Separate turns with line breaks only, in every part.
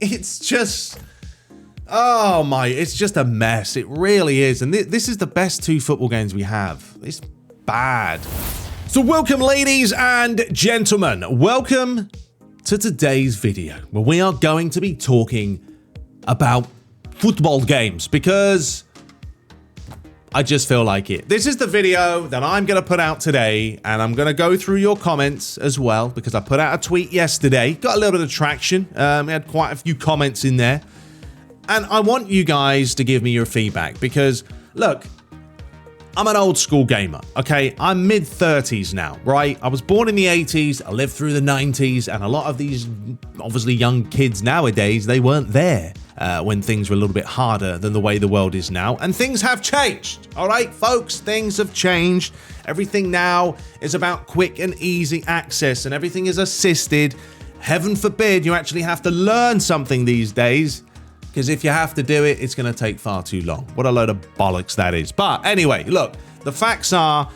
it's just... Oh my, it's just a mess. It really is. And this is the best 2 football games we have. It's bad. So welcome, ladies and gentlemen. Welcome to today's video, where we are going to be talking about football games because I just feel like it. This is the video that I'm going to put out today, and I'm going to go through your comments as well because I put out a tweet yesterday. Got a little bit of traction. We had quite a few comments in there. And I want you guys to give me your feedback because, look, I'm an old school gamer, okay? I'm mid-30s now, right? I was born in the 80s, I lived through the 90s, and a lot of these, obviously, young kids nowadays, they weren't there when things were a little bit harder than the way the world is now. And things have changed, all right, folks? Things have changed. Everything now is about quick and easy access, and everything is assisted. Heaven forbid you actually have to learn something these days. Because if you have to do it, it's going to take far too long. What a load of bollocks that is. But anyway, look, the facts are,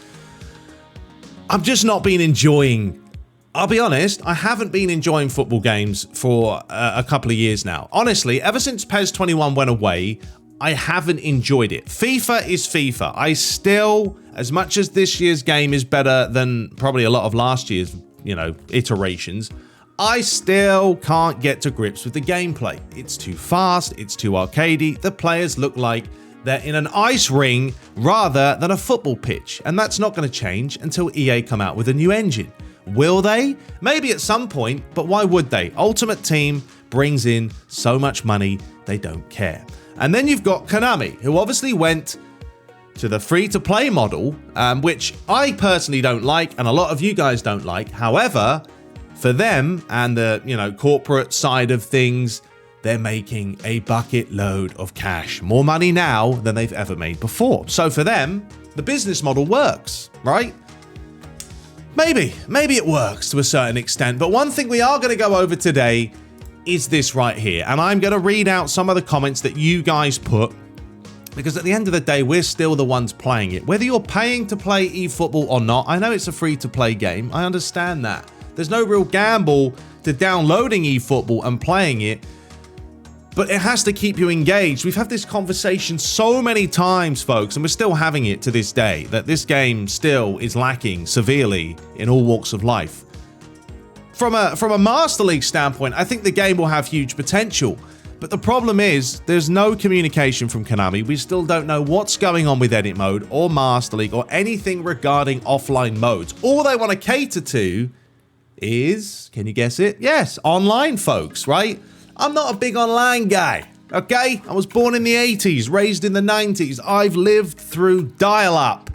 I've just not been enjoying, I'll be honest, I haven't been enjoying football games for a couple of years now. Honestly, ever since PES 21 went away, I haven't enjoyed it. FIFA is FIFA. I still, as much as this year's game is better than probably a lot of last year's, iterations, I still can't get to grips with the gameplay. It's too fast, it's too arcadey, the players look like they're in an ice ring rather than a football pitch, and that's not going to change until EA come out with a new engine. Will they? Maybe at some point, but why would they? Ultimate Team brings in so much money, they don't care. And then you've got Konami, who obviously went to the free-to-play model, which I personally don't like, and a lot of you guys don't like. However, for them and the corporate side of things, they're making a bucket load of cash. More money now than they've ever made before. So for them, the business model works, right? Maybe it works to a certain extent. But one thing we are going to go over today is this right here. And I'm going to read out some of the comments that you guys put, because at the end of the day, we're still the ones playing it. Whether you're paying to play eFootball or not, I know it's a free-to-play game. I understand that. There's no real gamble to downloading eFootball and playing it, but it has to keep you engaged. We've had this conversation so many times, folks, and we're still having it to this day, that this game still is lacking severely in all walks of life. From a Master League standpoint, I think the game will have huge potential, but the problem is there's no communication from Konami. We still don't know what's going on with Edit Mode or Master League or anything regarding offline modes. All they want to cater to is, can you guess it? Yes, online, folks, right? I'm not a big online guy, okay? I was born in the 80s, raised in the 90s. I've lived through dial-up.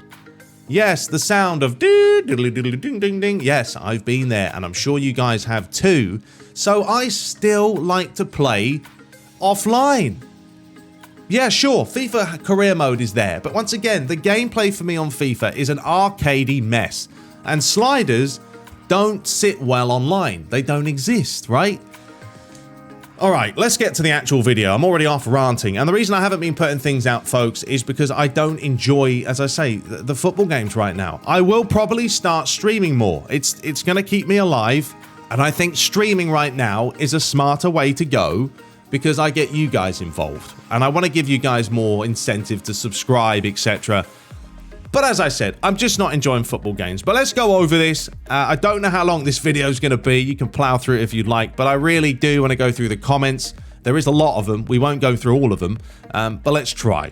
Yes, the sound of ding-ding-ding-ding. Yes, I've been there, and I'm sure you guys have too. So I still like to play offline. Yeah, sure, FIFA career mode is there, but once again, the gameplay for me on FIFA is an arcadey mess, and sliders don't sit well online. They don't exist, right? All right, let's get to the actual video. I'm already off ranting, and the reason I haven't been putting things out, folks, is because I don't enjoy, as I say, the football games right now. I will probably start streaming more. It's going to keep me alive, and I think streaming right now is a smarter way to go because I get you guys involved, and I want to give you guys more incentive to subscribe, etc. But as I said, I'm just not enjoying football games. But let's go over this. I don't know how long this video is going to be. You can plow through it if you'd like. But I really do want to go through the comments. There is a lot of them. We won't go through all of them. But let's try.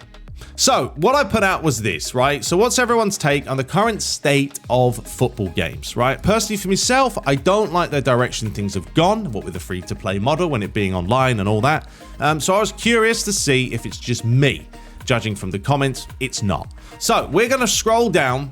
So what I put out was this, right? So what's everyone's take on the current state of football games, right? Personally, for myself, I don't like the direction things have gone, what with the free-to-play model, when it being online and all that. So I was curious to see if it's just me. Judging from the comments, it's not. So we're going to scroll down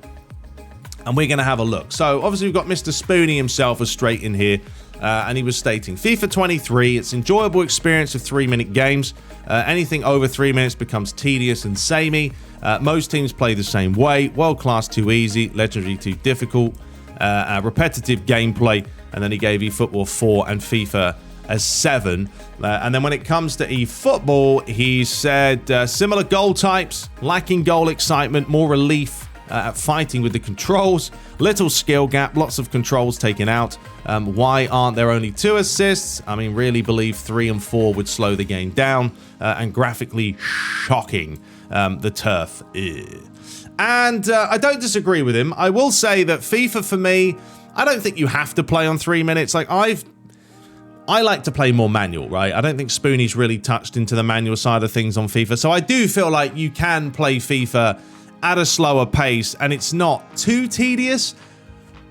and we're going to have a look. So obviously we've got Mr. Spoonie himself as straight in here, and he was stating FIFA 23, it's enjoyable experience of 3-minute games. Anything over 3 minutes becomes tedious and samey. Most teams play the same way. World class too easy, legendary too difficult, repetitive gameplay. And then he gave eFootball 4 and FIFA as 7. And then when it comes to eFootball, he said similar goal types, lacking goal excitement, more relief at fighting with the controls. Little skill gap, lots of controls taken out. Why aren't there only 2 assists? I mean, really believe 3 and 4 would slow the game down. And graphically shocking, the turf. And I don't disagree with him. I will say that FIFA, for me, I don't think you have to play on 3 minutes. Like, I like to play more manual, right? I don't think Spoonie's really touched into the manual side of things on FIFA. So I do feel like you can play FIFA at a slower pace and it's not too tedious.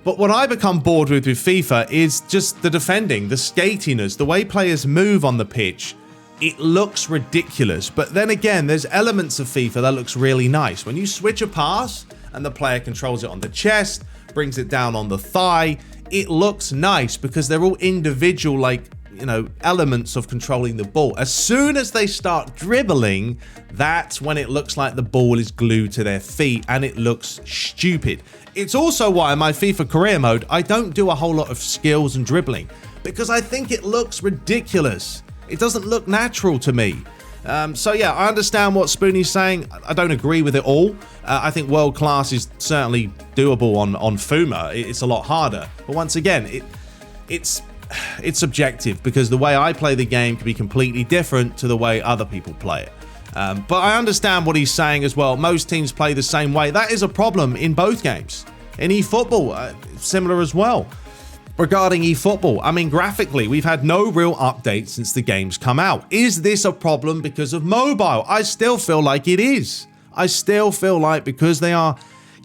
But what I become bored with FIFA is just the defending, the skatiness, the way players move on the pitch. It looks ridiculous. But then again, there's elements of FIFA that looks really nice. When you switch a pass and the player controls it on the chest, brings it down on the thigh, it looks nice because they're all individual, like, you know, elements of controlling the ball. As soon as they start dribbling, that's when it looks like the ball is glued to their feet and it looks stupid. It's also why in my FIFA career mode, I don't do a whole lot of skills and dribbling because I think it looks ridiculous. It doesn't look natural to me. So yeah, I understand what Spoonie's saying. I don't agree with it all. I think world class is certainly doable on Fuma. It's a lot harder. But once again, it's subjective because the way I play the game can be completely different to the way other people play it. But I understand what he's saying as well. Most teams play the same way. That is a problem in both games. In eFootball, similar as well. Regarding eFootball, I mean, graphically, we've had no real updates since the game's come out. Is this a problem because of mobile? I still feel like it is. I still feel like because they are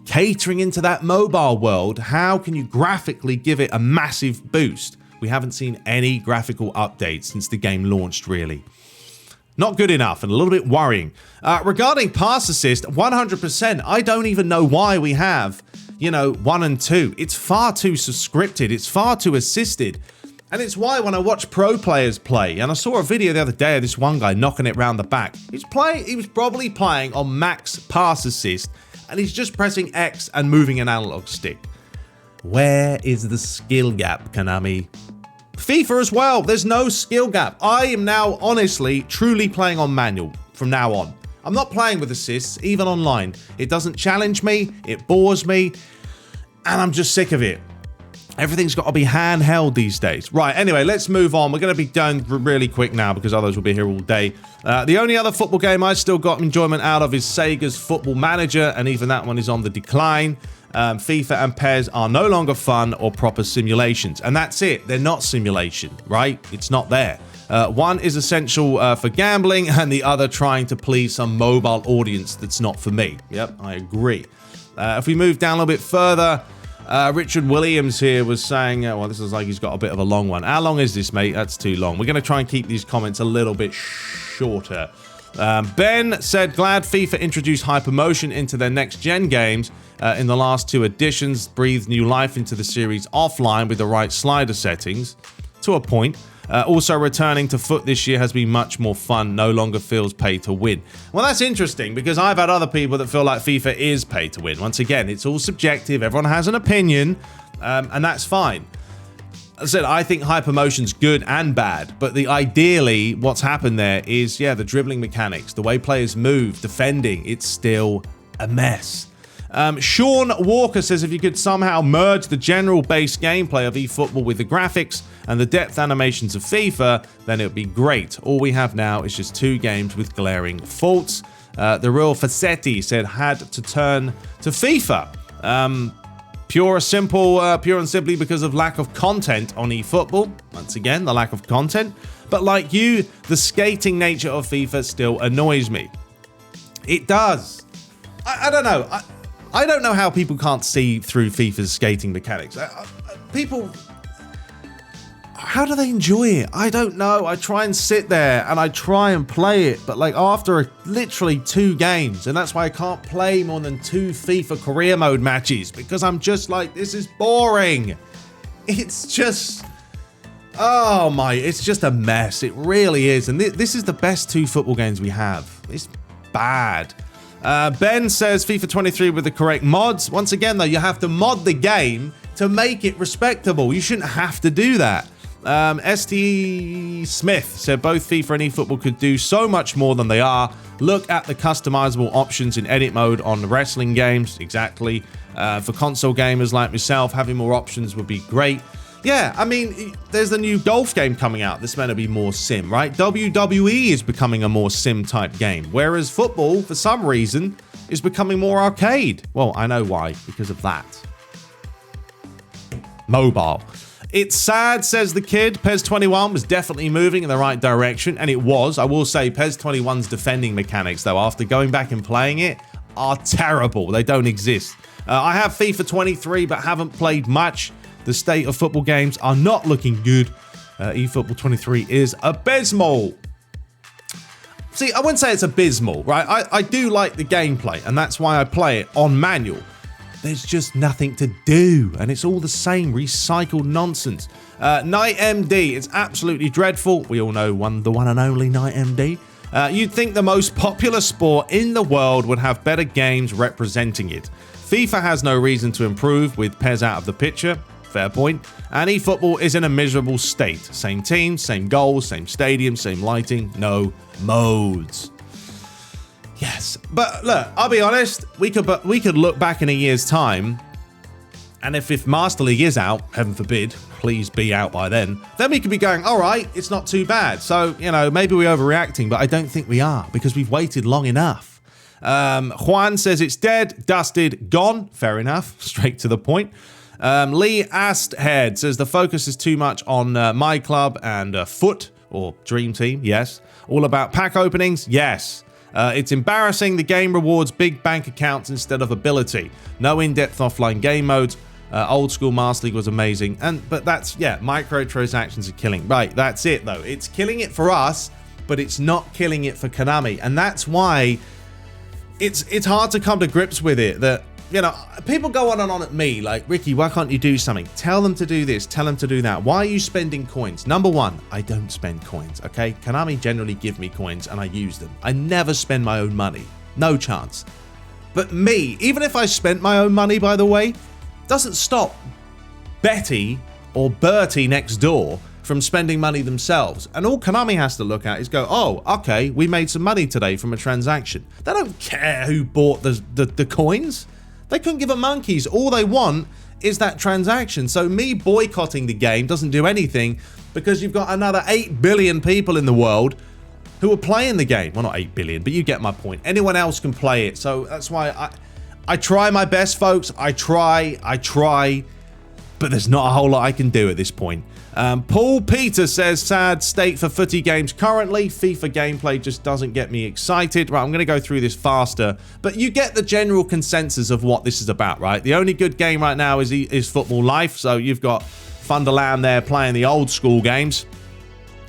catering into that mobile world, how can you graphically give it a massive boost? We haven't seen any graphical updates since the game launched, really. Not good enough and a little bit worrying. Regarding pass assist, 100%. I don't even know why we have, 1 and 2. It's far too scripted. It's far too assisted. And it's why when I watch pro players play, and I saw a video the other day of this one guy knocking it round the back. He was probably playing on max pass assist, and he's just pressing X and moving an analog stick. Where is the skill gap, Konami? FIFA as well, there's no skill gap. I am now honestly, truly playing on manual from now on. I'm not playing with assists, even online. It doesn't challenge me, it bores me, and I'm just sick of it. Everything's got to be handheld these days. Right, anyway, let's move on. We're going to be done really quick now because others will be here all day. The only other football game I still got enjoyment out of is Sega's Football Manager, and even that one is on the decline. FIFA and PES are no longer fun or proper simulations, and that's it. They're not simulation, right? It's not there. One is essential for gambling, and the other trying to please some mobile audience that's not for me. Yep, I agree. If we move down a little bit further, Richard Williams here was saying, well, this is like he's got a bit of a long one. How long is this, mate? That's too long. We're going to try and keep these comments a little bit shorter. Ben said, glad FIFA introduced hypermotion into their next-gen games. In the last 2 editions, breathed new life into the series offline with the right slider settings. To a point. Also, returning to foot this year has been much more fun, no longer feels pay to win. Well, that's interesting because I've had other people that feel like FIFA is pay to win. Once again, it's all subjective, everyone has an opinion, and that's fine. As I said, I think hypermotion's good and bad, but ideally what's happened there is, the dribbling mechanics, the way players move, defending, it's still a mess. Sean Walker says if you could somehow merge the general base gameplay of eFootball with the graphics and the depth animations of FIFA, then it would be great. All we have now is just 2 games with glaring faults. The real Facchetti said had to turn to FIFA. Pure and simply because of lack of content on eFootball. Once again, the lack of content. But like you, the skating nature of FIFA still annoys me. It does. I don't know. I don't know how people can't see through FIFA's skating mechanics. People, how do they enjoy it? I don't know. I try and sit there and I try and play it, but like after literally 2 games, and that's why I can't play more than 2 FIFA career mode matches because I'm just like, this is boring. It's just, it's just a mess. It really is. And this is the best 2 football games we have. It's bad. Ben says FIFA 23 with the correct mods. Once again, though, you have to mod the game to make it respectable. You shouldn't have to do that. ST Smith said both FIFA and eFootball could do so much more than they are. Look at the customizable options in edit mode on the wrestling games. Exactly. For console gamers like myself, having more options would be great. Yeah, I mean, there's the new golf game coming out that's meant to be more sim, right? WWE is becoming a more sim type game, whereas football, for some reason, is becoming more arcade. Well, I know why, because of that. Mobile. It's sad, says the kid. PES 21 was definitely moving in the right direction, and it was. I will say PES 21's defending mechanics, though, after going back and playing it, are terrible. They don't exist. I have FIFA 23, but haven't played much. The state of football games are not looking good. eFootball 23 is abysmal. See, I wouldn't say it's abysmal, right? I do like the gameplay, and that's why I play it on manual. There's just nothing to do, and it's all the same recycled nonsense. Night MD, it's absolutely dreadful. We all know the one and only Night MD. You'd think the most popular sport in the world would have better games representing it. FIFA has no reason to improve with PES out of the picture. Fair point. And eFootball is in a miserable state. Same team, same goals, same stadium, same lighting, no modes. Yes, but look, I'll be honest, we could look back in a year's time, and if Master League is out, heaven forbid, please be out by then we could be going, all right, it's not too bad. So, you know, maybe we're overreacting, but I don't think we are, because we've waited long enough. Juan says it's dead, dusted, gone. Fair enough, straight to the point. Lee Asthead says the focus is too much on My Club and Foot, or Dream Team, yes. All about pack openings, yes. It's embarrassing. The game rewards big bank accounts instead of ability. No in-depth offline game modes. Old school Master League was amazing. But that's, yeah, microtransactions are killing. Right, that's it though. It's killing it for us, but it's not killing it for Konami. And that's why it's hard to come to grips with it. That, you know, people go on and on at me like, Ricky, why can't you do something? Tell them to do this, tell them to do that. Why are you spending coins? Number one, I don't spend coins, okay? Konami generally give me coins and I use them. I never spend my own money. No chance. But me, even if I spent my own money, by the way, doesn't stop Betty or Bertie next door from spending money themselves. And all Konami has to look at is go, oh, okay, we made some money today from a transaction. They don't care who bought the coins. They couldn't give a monkeys. All they want is that transaction. So me boycotting the game doesn't do anything, because you've got another 8 billion people in the world who are playing the game. Well, not 8 billion, but you get my point. Anyone else can play it. So that's why I try my best, folks. I try, but there's not a whole lot I can do at this point. Paul Peter says, sad state for footy games currently. FIFA gameplay just doesn't get me excited. Right, I'm going to go through this faster, but you get the general consensus of what this is about, right? The only good game right now is Football Life. So you've got Thunderland there playing the old school games.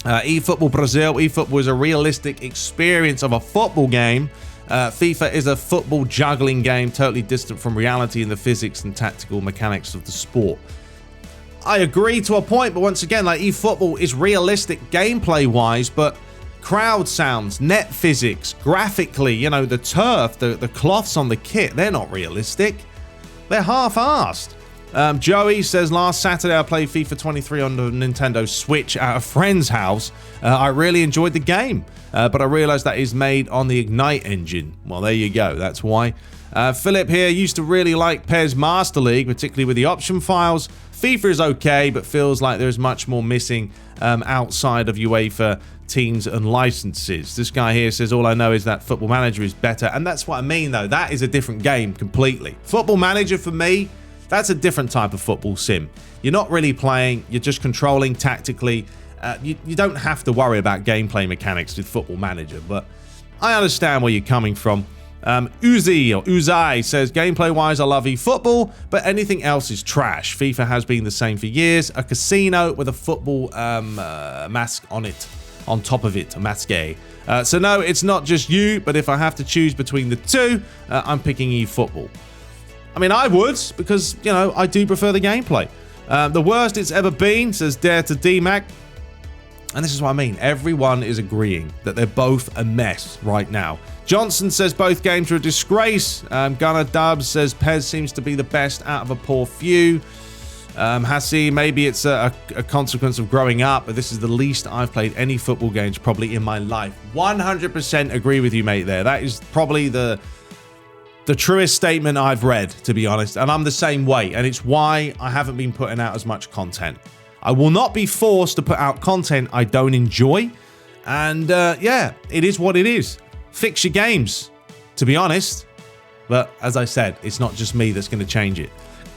eFootball Brazil. eFootball is a realistic experience of a football game. FIFA is a football juggling game, totally distant from reality in the physics and tactical mechanics of the sport. I agree to a point, but once again, like, eFootball is realistic gameplay-wise, but crowd sounds, net physics, graphically, you know, the turf, the cloths on the kit, they're not realistic. They're half-assed. Joey says, last Saturday I played FIFA 23 on the Nintendo Switch at a friend's house. I really enjoyed the game, but I realized that is made on the Ignite engine. Well, there you go. That's why. Philip here used to really like PES Master League, particularly with the option files. FIFA is okay, but feels like there's much more missing outside of UEFA teams and licenses. This guy here says, all I know is that Football Manager is better. And that's what I mean, though. That is a different game completely. Football Manager, for me, that's a different type of football sim. You're not really playing, you're just controlling tactically. You don't have to worry about gameplay mechanics with Football Manager, but I understand where you're coming from. Uzai says, gameplay-wise, I love eFootball, but anything else is trash. FIFA has been the same for years. A casino with a football mask on it, on top of it, a masque. So no, it's not just you, but if I have to choose between the two, I'm picking eFootball. I mean, I would, because, you know, I do prefer the gameplay. The worst it's ever been, says Dare to DMAC. And this is what I mean. Everyone is agreeing that they're both a mess right now. Johnson says both games are a disgrace. Gunnar Dubs says PES seems to be the best out of a poor few. Hassi, maybe it's a consequence of growing up, but this is the least I've played any football games probably in my life. 100% agree with you, mate, there. That is probably the truest statement I've read, to be honest, and I'm the same way, and it's why I haven't been putting out as much content. I will not be forced to put out content I don't enjoy, and yeah, it is what it is. Fix your games, to be honest, but as I said, it's not just me that's going to change it.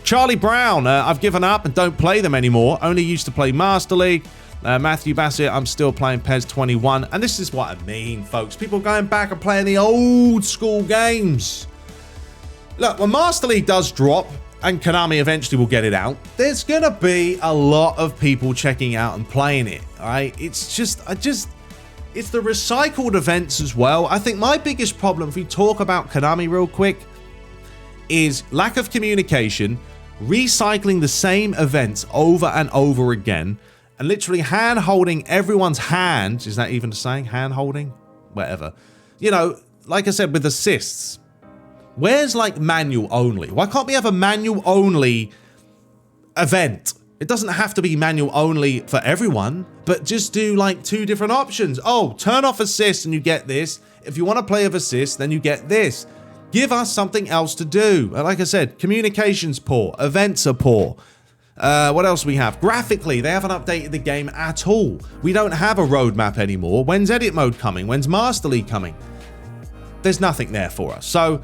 Charlie Brown, I've given up and don't play them anymore. Only used to play Master League. Matthew Bassett, I'm still playing PES 21. And this is what I mean, folks. People going back and playing the old school games. Look, when Master League does drop, and Konami eventually will get it out, there's going to be a lot of people checking out and playing it, all right? It's just, it's the recycled events as well. I think my biggest problem, if we talk about Konami real quick, is lack of communication, recycling the same events over and over again, and literally hand-holding everyone's hand. Is that even a saying? Hand-holding? Whatever. You know, like I said, with assists. Where's, like, manual only? Why can't we have a manual only event? It doesn't have to be manual only for everyone, but just do, like, 2 different options. Oh, turn off assists and you get this. If you want to play with assists, then you get this. Give us something else to do. Like I said, communication's poor. Events are poor. What else we have? Graphically, they haven't updated the game at all. We don't have a roadmap anymore. When's edit mode coming? When's Master League coming? There's nothing there for us. So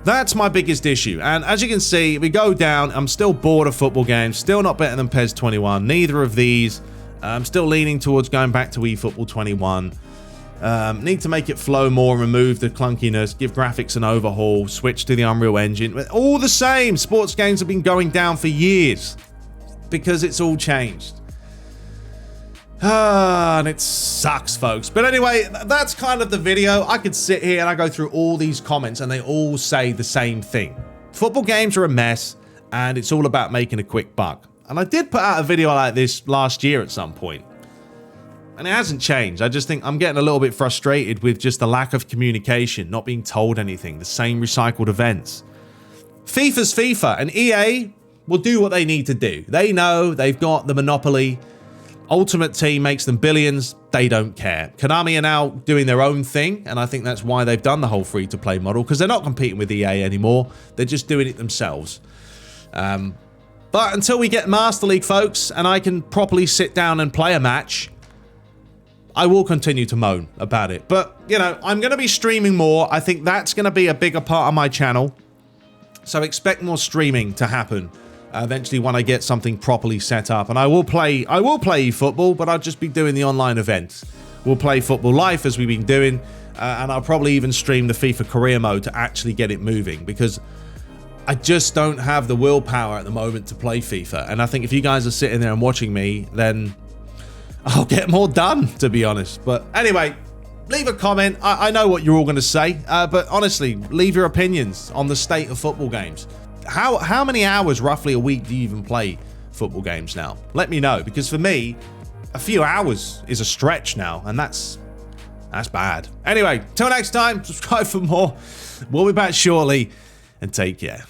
that's my biggest issue. And as you can see, we go down. I'm still bored of football games. Still not better than PES 21. Neither of these. I'm still leaning towards going back to eFootball 21. Need to make it flow more, remove the clunkiness, give graphics an overhaul, switch to the Unreal Engine. All the same, sports games have been going down for years because it's all changed. And it sucks, folks. But anyway, that's kind of the video. I could sit here and I go through all these comments and they all say the same thing. Football games are a mess and it's all about making a quick buck. And I did put out a video like this last year at some point. And it hasn't changed. I just think I'm getting a little bit frustrated with just the lack of communication, not being told anything, the same recycled events. FIFA's FIFA, and EA will do what they need to do. They know they've got the monopoly. Ultimate Team makes them billions. They don't care. Konami are now doing their own thing, and I think that's why they've done the whole free-to-play model, because they're not competing with EA anymore. They're just doing it themselves. But until we get Master League, folks, and I can properly sit down and play a match, I will continue to moan about it. But, you know, I'm going to be streaming more. I think that's going to be a bigger part of my channel. So expect more streaming to happen eventually when I get something properly set up. And I will play eFootball, but I'll just be doing the online events. We'll play Football Life as we've been doing. And I'll probably even stream the FIFA career mode to actually get it moving, because I just don't have the willpower at the moment to play FIFA. And I think if you guys are sitting there and watching me, then I'll get more done, to be honest. But anyway, leave a comment. I know what you're all going to say, but honestly, leave your opinions on the state of football games. How many hours roughly a week do you even play football games now? Let me know, because for me, a few hours is a stretch now, and that's bad. Anyway, till next time, subscribe for more. We'll be back shortly, and take care.